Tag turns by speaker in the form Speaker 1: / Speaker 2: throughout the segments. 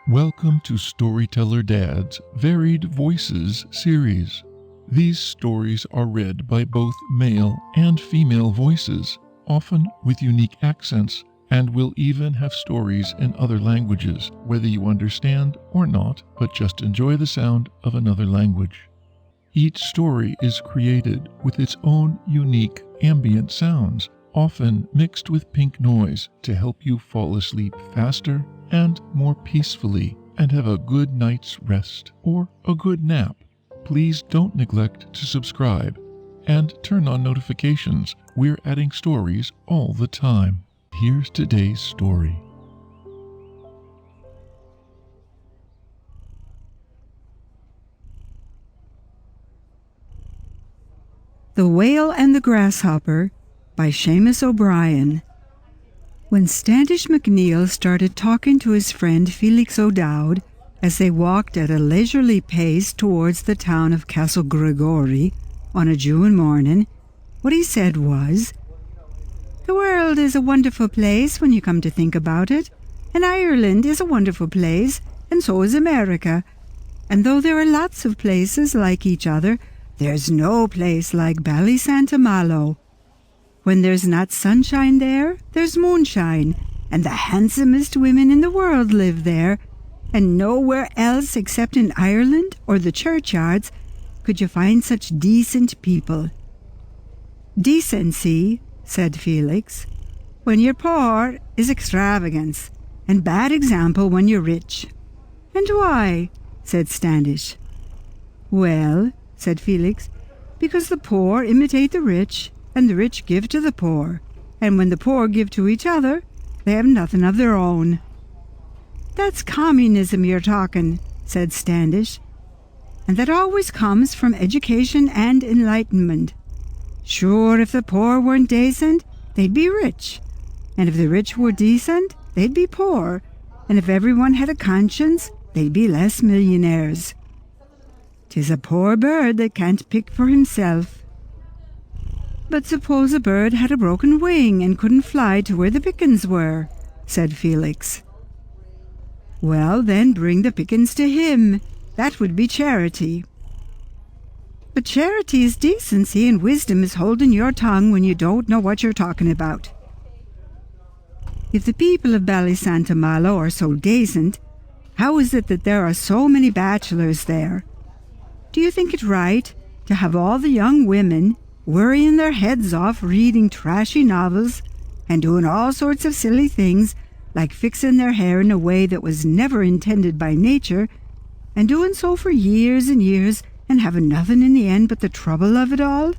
Speaker 1: Welcome to Storyteller Dad's Varied Voices series. These stories are read by both male and female voices, often with unique accents, and will even have stories in other languages, whether you understand or not, but just enjoy the sound of another language. Each story is created with its own unique ambient sounds, often mixed with pink noise to help you fall asleep faster and more peacefully and have a good night's rest or a good nap. Please don't neglect to subscribe and turn on notifications. We're adding stories all the time. Here's today's story.
Speaker 2: The Whale and the Grasshopper by Seamus O'Brien. When Standish McNeill started talking to his friend Felix O'Dowd as they walked at a leisurely pace towards the town of Castle Gregori on a June morning, what he said was, "The world is a wonderful place when you come to think about it, and Ireland is a wonderful place, and so is America. And though there are lots of places like each other, there's no place like Ballysantamallow. When there's not sunshine there, there's moonshine, and the handsomest women in the world live there, and nowhere else except in Ireland or the churchyards could you find such decent people." "Decency," said Felix, "when you're poor is extravagance, and bad example when you're rich." "And why?" said Standish. "Well," said Felix, "because the poor imitate the rich, and the rich give to the poor, and when the poor give to each other, they have nothing of their own." "That's communism you're talking," said Standish, "and that always comes from education and enlightenment. Sure, if the poor weren't decent, they'd be rich, and if the rich were decent, they'd be poor, and if everyone had a conscience, they'd be less millionaires. 'Tis a poor bird that can't pick for himself." "But suppose a bird had a broken wing and couldn't fly to where the pickings were," said Felix. "Well, then bring the pickings to him. That would be charity." "But charity is decency, and wisdom is holding your tongue when you don't know what you're talking about. If the people of Ballysantamallow are so decent, how is it that there are so many bachelors there? Do you think it right to have all the young women worrying their heads off reading trashy novels and doing all sorts of silly things like fixing their hair in a way that was never intended by nature, and doing so for years and years and having nothing in the end but the trouble of it all?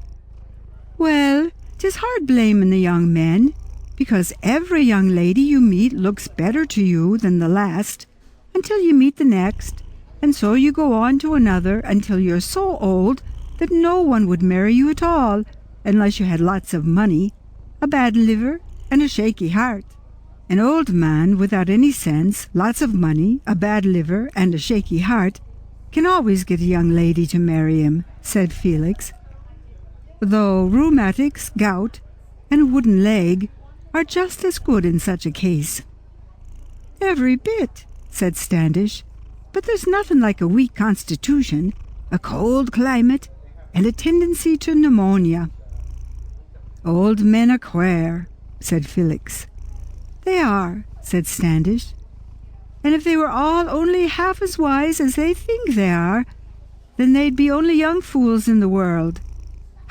Speaker 2: Well, 'tis hard blaming the young men, because every young lady you meet looks better to you than the last, until you meet the next, and so you go on to another until you're so old that no one would marry you at all, unless you had lots of money, a bad liver, and a shaky heart." "An old man without any sense, lots of money, a bad liver, and a shaky heart can always get a young lady to marry him," said Felix, "though rheumatics, gout, and a wooden leg are just as good in such a case." "Every bit," said Standish, "but there's nothing like a weak constitution, a cold climate, and a tendency to pneumonia." "Old men are queer," said Felix. "They are," said Standish, "and if they were all only half as wise as they think they are, then they'd be only young fools in the world.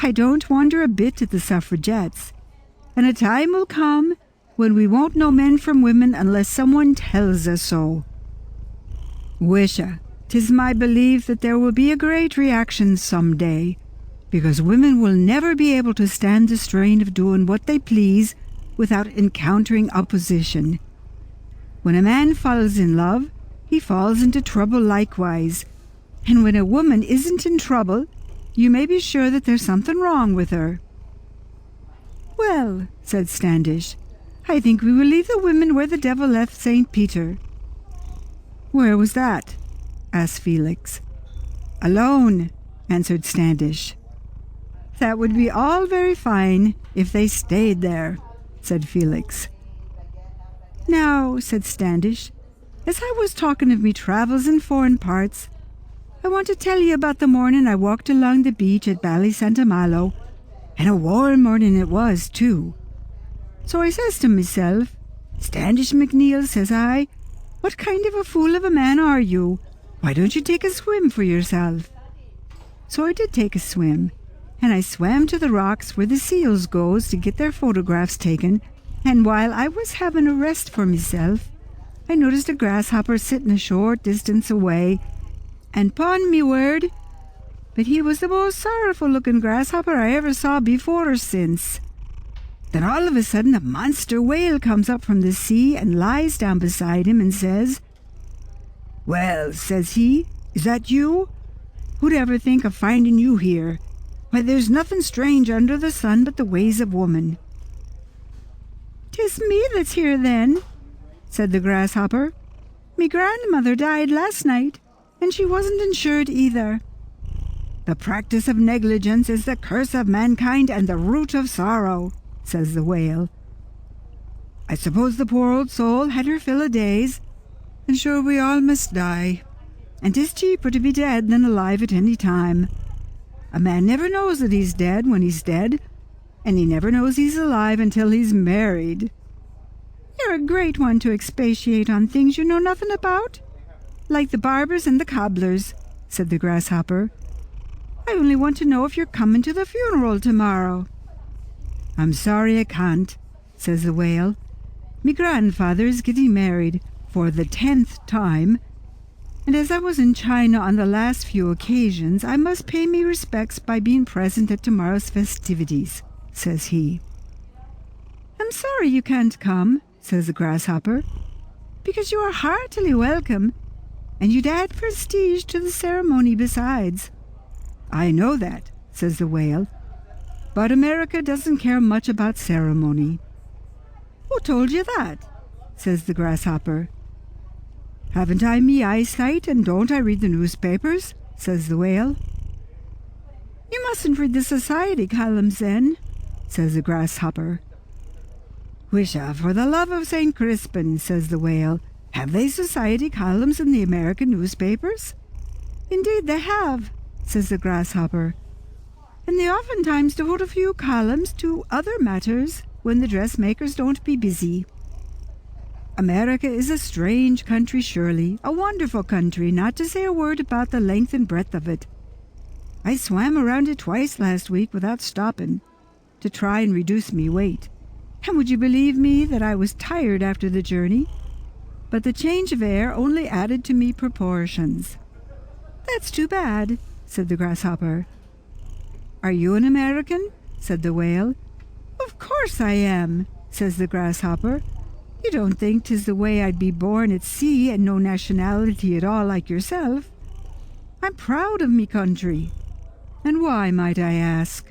Speaker 2: I don't wonder a bit at the suffragettes, and a time will come when we won't know men from women unless someone tells us so. Wisha, 'tis my belief that there will be a great reaction some day, because women will never be able to stand the strain of doing what they please without encountering opposition. When a man falls in love, he falls into trouble likewise, and when a woman isn't in trouble, you may be sure that there's something wrong with her." "Well," said Standish, "I think we will leave the women where the devil left St. Peter." "Where was that?" asked Felix. "Alone," answered Standish. "That would be all very fine if they stayed there," said Felix. "Now," said Standish, As I was talking of me travels in foreign parts, I want to tell you about the morning I walked along the beach at Ballysanta-Mallow, and a warm morning it was, too. So I says to myself, Standish McNeil, says I, what kind of a fool of a man are you? Why don't you take a swim for yourself? So I did take a swim, and I swam to the rocks where the seals goes to get their photographs taken, and while I was having a rest for myself, I noticed a grasshopper sitting a short distance away, and 'pon me word, but he was the most sorrowful-looking grasshopper I ever saw before or since. Then all of a sudden a monster whale comes up from the sea and lies down beside him and says, "Well," says he, "is that you? Who'd ever think of finding you here? Why, there's nothing strange under the sun but the ways of woman." "'Tis me that's here, then," said the grasshopper. "Me grandmother died last night, and she wasn't insured either. The practice of negligence is the curse of mankind and the root of sorrow," says the whale. "I suppose the poor old soul had her fill of days, and sure we all must die, and 'tis cheaper to be dead than alive at any time. A man never knows that he's dead when he's dead, and he never knows he's alive until he's married." "You're a great one to expatiate on things you know nothing about, like the barbers and the cobblers," said the grasshopper. "I only want to know if you're coming to the funeral tomorrow." "I'm sorry I can't," says the whale. "Me grandfather's getting married for the 10th time, and as I was in China on the last few occasions, I must pay me respects by being present at tomorrow's festivities," says he. "I'm sorry you can't come," says the grasshopper, "because you are heartily welcome, and you'd add prestige to the ceremony besides." "I know that," says the whale, "but America doesn't care much about ceremony." "Who told you that?" says the grasshopper. "Haven't I me eyesight, and don't I read the newspapers?" says the whale. "You mustn't read the society columns then," says the grasshopper. "Wisha, for the love of St. Crispin," says the whale, "have they society columns in the American newspapers?" "Indeed they have," says the grasshopper, "and they oftentimes devote a few columns to other matters when the dressmakers don't be busy. America is a strange country, surely, a wonderful country, not to say a word about the length and breadth of it. I swam around it twice last week without stopping, to try and reduce me weight, and would you believe me that I was tired after the journey? But the change of air only added to me proportions." "That's too bad," said the grasshopper. "Are you an American?" said the whale. "Of course I am," says the grasshopper. "You don't think 'tis the way I'd be born at sea and no nationality at all like yourself. I'm proud of me country." "And why, might I ask?"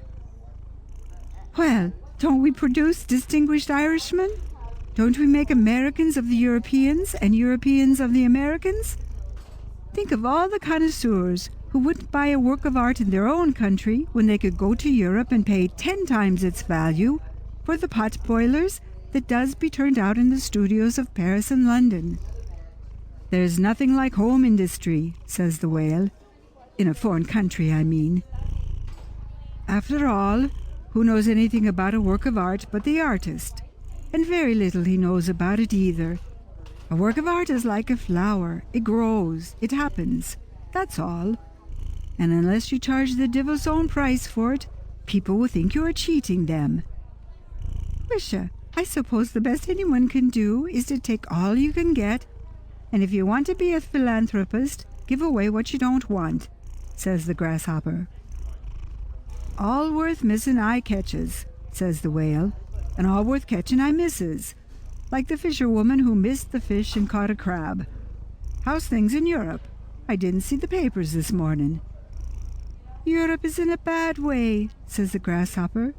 Speaker 2: "Well, don't we produce distinguished Irishmen? Don't we make Americans of the Europeans and Europeans of the Americans? Think of all the connoisseurs who wouldn't buy a work of art in their own country when they could go to Europe and pay 10 times its value for the pot boilers that does be turned out in the studios of Paris and London." "There's nothing like home industry," says the whale. "In a foreign country, I mean. After all, who knows anything about a work of art but the artist? And very little he knows about it either. A work of art is like a flower. It grows, it happens, that's all. And unless you charge the devil's own price for it, people will think you are cheating them." "Wisha, I suppose the best anyone can do is to take all you can get, and if you want to be a philanthropist, give away what you don't want," says the grasshopper. "All worth missing I catches," says the whale, "and all worth catching I misses, like the fisherwoman who missed the fish and caught a crab. How's things in Europe? I didn't see the papers this morning." "Europe is in a bad way," says the grasshopper.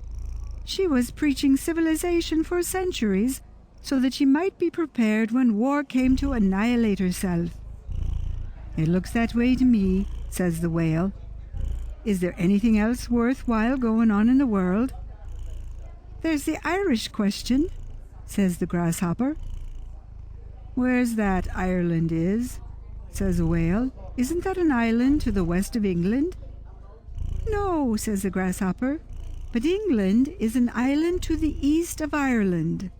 Speaker 2: "She was preaching civilization for centuries so that she might be prepared when war came to annihilate herself." "It looks that way to me," says the whale. "Is there anything else worthwhile going on in the world?" "There's the Irish question," says the grasshopper. Where's that Ireland is? Says the whale. Isn't that an island to the west of England? No, says the grasshopper, but England is an island to the east of Ireland.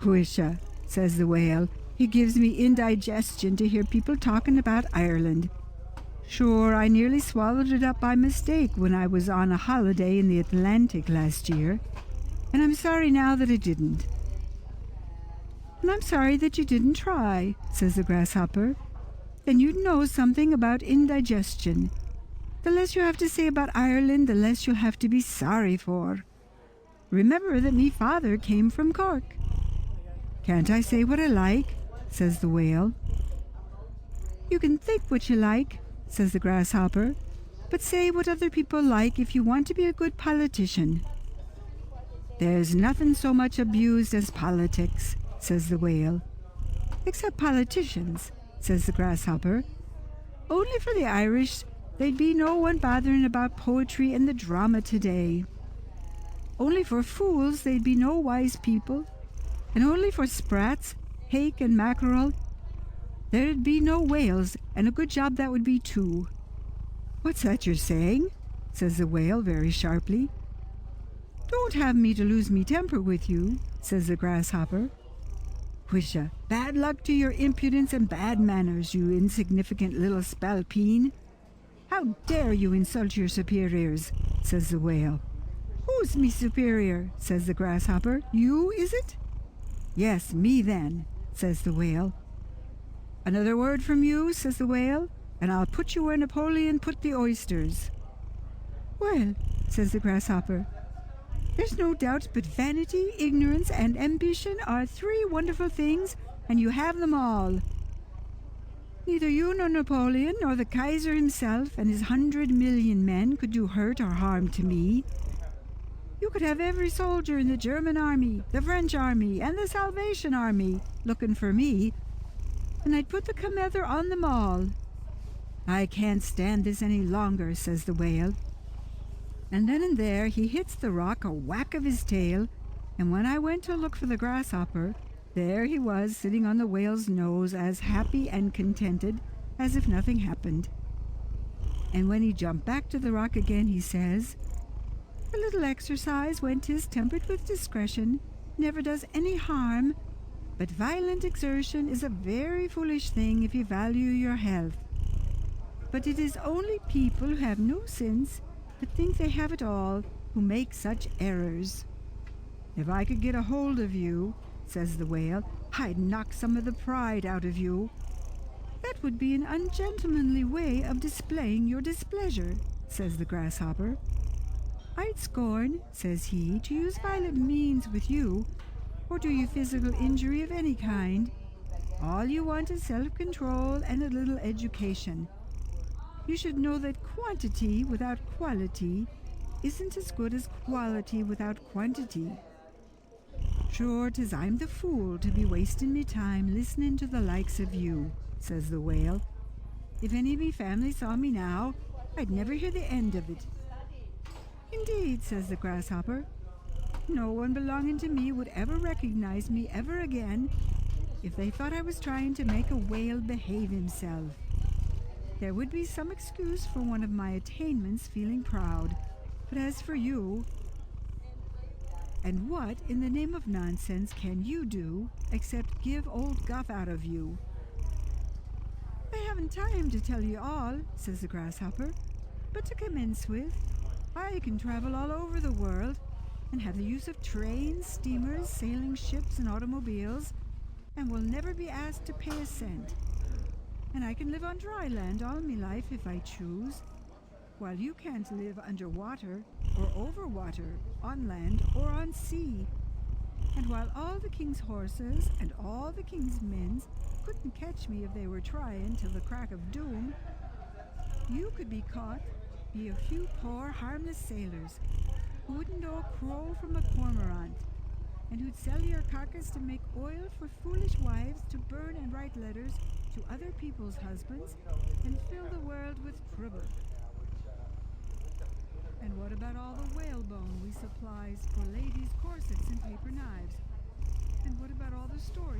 Speaker 2: Whisha, says the whale. It gives me indigestion to hear people talking about Ireland. Sure, I nearly swallowed it up by mistake when I was on a holiday in the Atlantic last year, and I'm sorry now that I didn't. And I'm sorry that you didn't try, says the grasshopper. Then you'd know something about indigestion. The less you have to say about Ireland, the less you'll have to be sorry for. Remember that me father came from Cork. Can't I say what I like? Says the whale. You can think what you like, says the grasshopper, but say what other people like if you want to be a good politician. There's nothing so much abused as politics, says the whale. Except politicians, says the grasshopper. Only for the Irish, there'd be no one bothering about poetry and the drama today. Only for fools, there'd be no wise people. And only for sprats, hake and mackerel, there'd be no whales, and a good job that would be too. What's that you're saying? Says the whale very sharply. Don't have me to lose me temper with you, says the grasshopper. Whisha, bad luck to your impudence and bad manners, you insignificant little spalpeen. How dare you insult your superiors, says the whale. Who's me superior, says the grasshopper. You, is it? Yes, me then, says the whale. Another word from you, says the whale, and I'll put you where Napoleon put the oysters. Well, says the grasshopper, there's no doubt but vanity, ignorance, and ambition are three wonderful things, and you have them all. Neither you nor Napoleon nor the Kaiser himself and his 100,000,000 men could do hurt or harm to me. You could have every soldier in the German army, the French army, and the Salvation Army looking for me, and I'd put the Camether on them all. I can't stand this any longer, says the whale. And then and there he hits the rock a whack of his tail, and when I went to look for the grasshopper, there he was sitting on the whale's nose as happy and contented as if nothing happened. And when he jumped back to the rock again, he says, a little exercise, when 'tis tempered with discretion, never does any harm, but violent exertion is a very foolish thing if you value your health. But it is only people who have no sense, but think they have it all, who make such errors. If I could get a hold of you, says the whale, I'd knock some of the pride out of you. That would be an ungentlemanly way of displaying your displeasure, says the grasshopper. I'd scorn, says he, to use violent means with you, or do you physical injury of any kind. All you want is self-control and a little education. You should know that quantity without quality isn't as good as quality without quantity. Sure, 'tis I'm the fool to be wasting me time listening to the likes of you, says the whale. If any of me family saw me now, I'd never hear the end of it. Indeed, says the grasshopper. No one belonging to me would ever recognize me ever again if they thought I was trying to make a whale behave himself. There would be some excuse for one of my attainments feeling proud, but as for you, and what in the name of nonsense can you do except give old guff out of you? I haven't time to tell you all, says the grasshopper, but to commence with, I can travel all over the world and have the use of trains, steamers, sailing ships, and automobiles, and will never be asked to pay a cent. And I can live on dry land all my life if I choose, while you can't live underwater or over water, on land or on sea. And while all the king's horses and all the king's men couldn't catch me if they were trying till the crack of doom, you could be caught be a few poor, harmless sailors who wouldn't know a crow from a cormorant, and who'd sell your carcass to make oil for foolish wives to burn and write letters to other people's husbands and fill the world with trouble. And what about all the whalebone we supplies for ladies' corsets and paper knives? And what about all the store